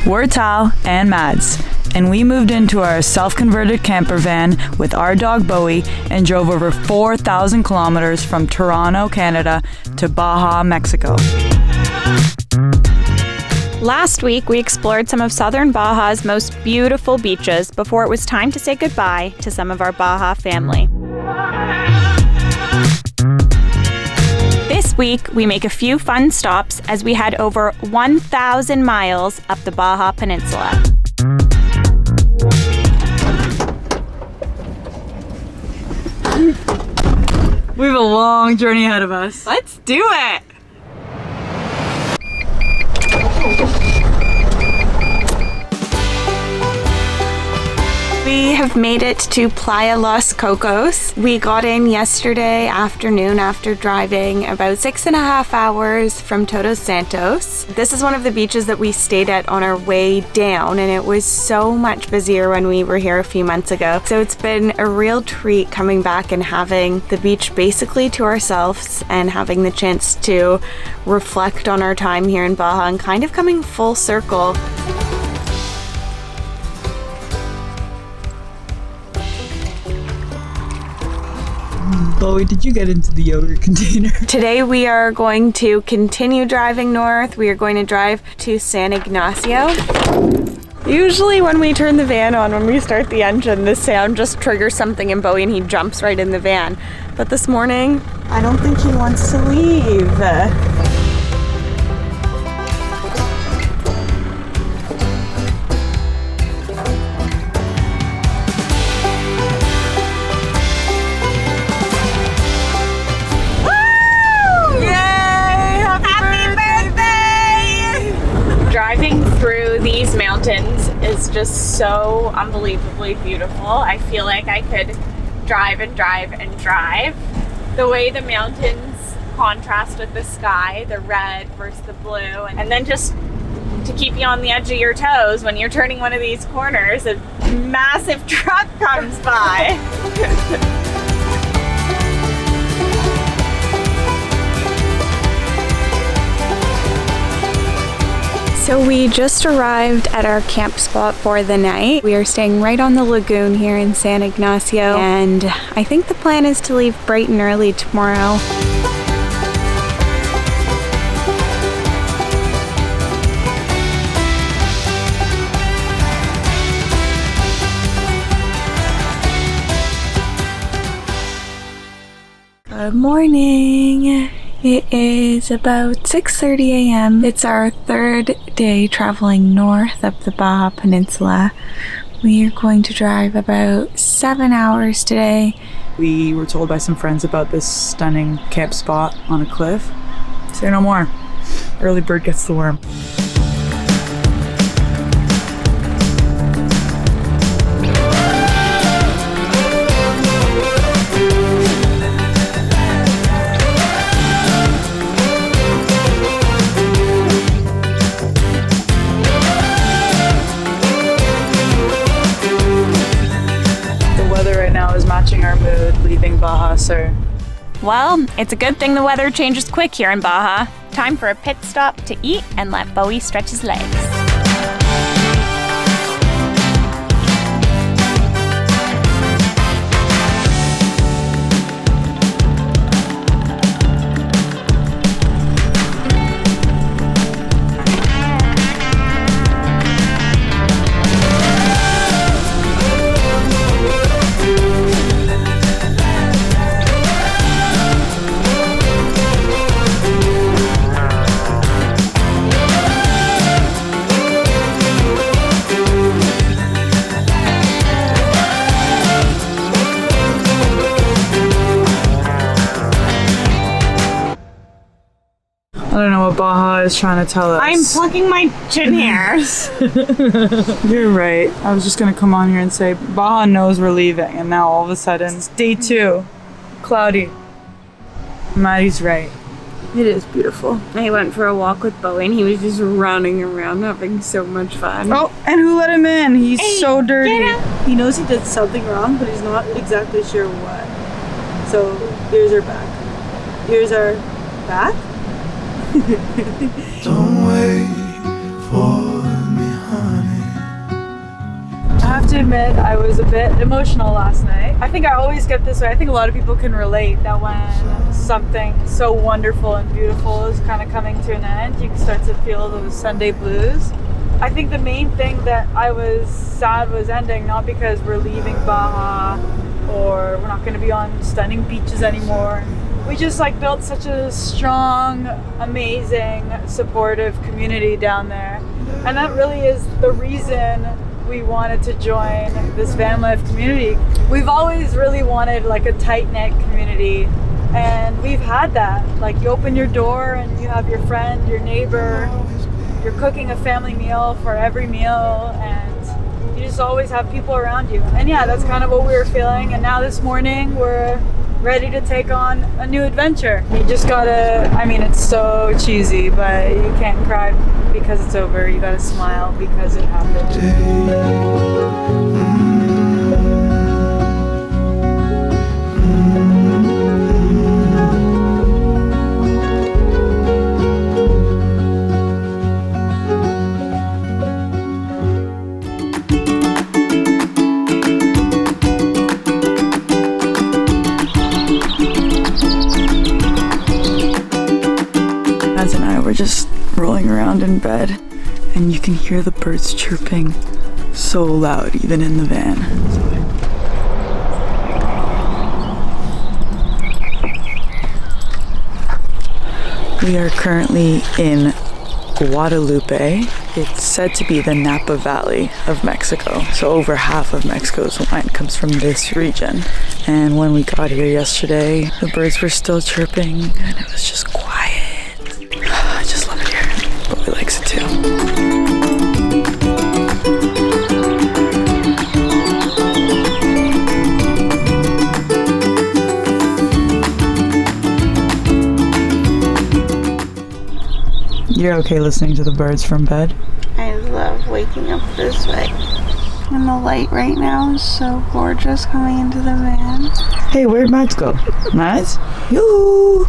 We're Tal and Mads, and we moved into our self-converted camper van with our dog Bowie and drove over 4,000 kilometers from Toronto, Canada to Baja, Mexico. Last week, we explored some of southern Baja's most beautiful beaches before it was time to say goodbye to some of our Baja family. This week, we make a few fun stops as we head over 1,000 miles up the Baja Peninsula. We have a long journey ahead of us. Let's do it! We have made it to Playa Los Cocos. We got in yesterday afternoon after driving about 6.5 hours from Todos Santos. This is one of the beaches that we stayed at on our way down, and it was so much busier when we were here a few months ago. So it's been a real treat coming back and having the beach basically to ourselves and having the chance to reflect on our time here in Baja and kind of coming full circle. Bowie, did you get into the yogurt container? Today we are going to continue driving north. We are going to drive to San Ignacio. Usually when we turn the van on, when we start the engine, the sound just triggers something in Bowie and he jumps right in the van. But this morning, I don't think he wants to leave. Driving through these mountains is just so unbelievably beautiful. I feel like I could drive and drive and drive. The way the mountains contrast with the sky, the red versus the blue, and then just to keep you on the edge of your toes when you're turning one of these corners, a massive truck comes by. So we just arrived at our camp spot for the night. We are staying right on the lagoon here in San Ignacio, and I think the plan is to leave bright and early tomorrow. Good morning. It is about 6:30 a.m. It's our third day traveling north up the Baja Peninsula. We are going to drive about 7 hours today. We were told by some friends about this stunning camp spot on a cliff. Say no more. Early bird gets the worm. Our mood leaving Baja, sir. Well, it's a good thing the weather changes quick here in Baja. Time for a pit stop to eat and let Bowie stretch his legs. I don't know what Baja is trying to tell us. I'm plucking my chin hairs. You're right. I was just gonna come on here and say Baja knows we're leaving, and now all of a sudden it's day 2. Cloudy. Maddie's right. It is beautiful. I went for a walk with Bowie and he was just running around having so much fun. Oh, and who let him in? He's so dirty. He knows he did something wrong, but he's not exactly sure what. So here's our back. Here's our back. Don't wait for me, honey. to admit I was a bit emotional last night. I think I always get this way. I think a lot of people can relate that when something so wonderful and beautiful is kind of coming to an end, you can start to feel those Sunday blues. I think the main thing that I was sad was ending, not because we're leaving Baja or we're not going to be on stunning beaches anymore. We just like built such a strong, amazing, supportive community down there. And that really is the reason we wanted to join this van life community. We've always really wanted like a tight-knit community, and we've had that. Like, you open your door and you have your friend, your neighbor, you're cooking a family meal for every meal, and you just always have people around you. And yeah, that's kind of what we were feeling. And now this morning we're ready to take on a new adventure. You just gotta, I mean, it's so cheesy, but you can't cry because it's over. You gotta smile because it happened. And I were just rolling around in bed, and you can hear the birds chirping so loud even in the van. We are currently in Guadalupe. It's said to be the Napa Valley of Mexico. So over half of Mexico's wine comes from this region. And when we got here yesterday, the birds were still chirping and it was just quiet. I just love it here. Bowie likes it too. You're okay listening to the birds from bed? I love waking up this way. And the light right now is so gorgeous coming into the van. Hey, where'd Mads go? Mads? Yoo!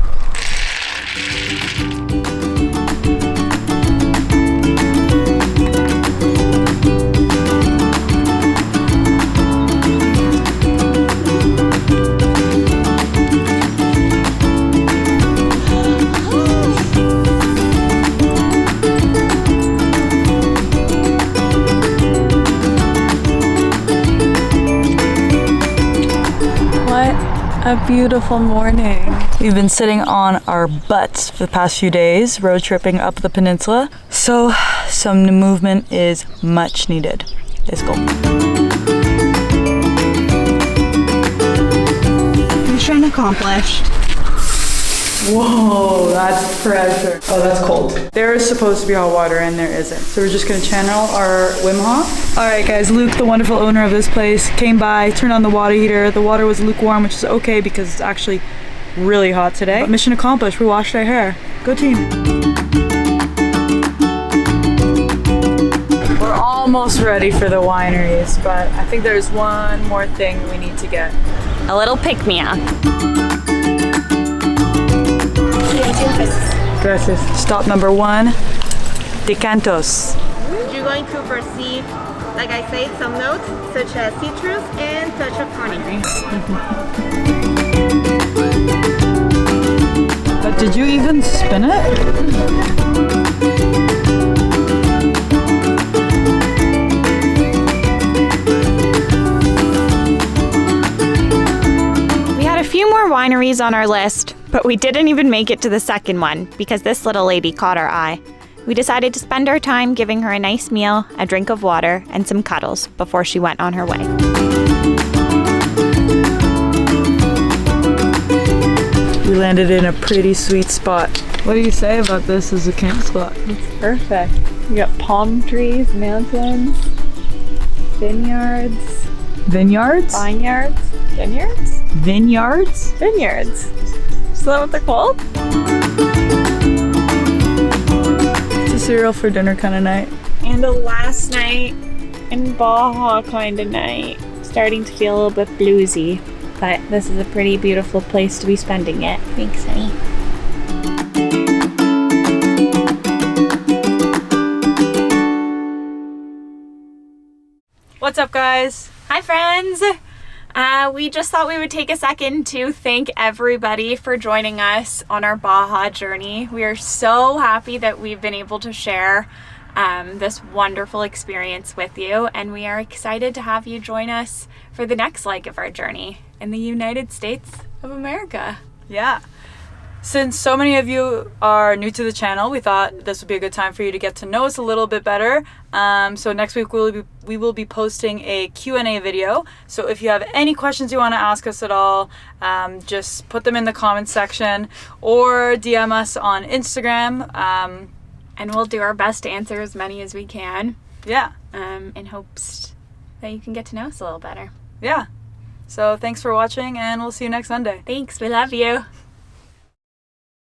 A beautiful morning. We've been sitting on our butts for the past few days, road tripping up the peninsula. So some movement is much needed. Let's go. Mission accomplished. Whoa, that's pressure. Oh, that's cold. There is supposed to be hot water and there isn't. So we're just gonna channel our Wim Hof. All right guys, Luke, the wonderful owner of this place, came by, turned on the water heater. The water was lukewarm, which is okay because it's actually really hot today. But mission accomplished, we washed our hair. Go team. We're almost ready for the wineries, but I think there's one more thing we need to get. A little pick-me-up. Gracias. Stop number 1, Decantos. You're going to perceive, like I said, some notes such as citrus and touch of honey. But did you even spin it? Few more wineries on our list, but we didn't even make it to the second one because this little lady caught our eye. We decided to spend our time giving her a nice meal, a drink of water, and some cuddles before she went on her way. We landed in a pretty sweet spot. What do you say about this as a camp spot? It's perfect. You got palm trees, mountains, vineyards. Vineyards? Vineyards? Vineyards? Vineyards? Vineyards. Is that what they're called? It's a cereal for dinner kind of night. And a last night in Baja kind of night. Starting to feel a little bit bluesy, but this is a pretty beautiful place to be spending it. Thanks, honey. What's up, guys? Hi, friends. We just thought we would take a second to thank everybody for joining us on our Baja journey. We are so happy that we've been able to share this wonderful experience with you, and we are excited to have you join us for the next leg of our journey in the United States of America. Yeah. Since so many of you are new to the channel, we thought this would be a good time for you to get to know us a little bit better. So next week we will be posting a Q&A video. So if you have any questions you want to ask us at all, just put them in the comments section or DM us on Instagram. And we'll do our best to answer as many as we can. Yeah. In hopes that you can get to know us a little better. Yeah. So thanks for watching, and we'll see you next Sunday. Thanks. We love you.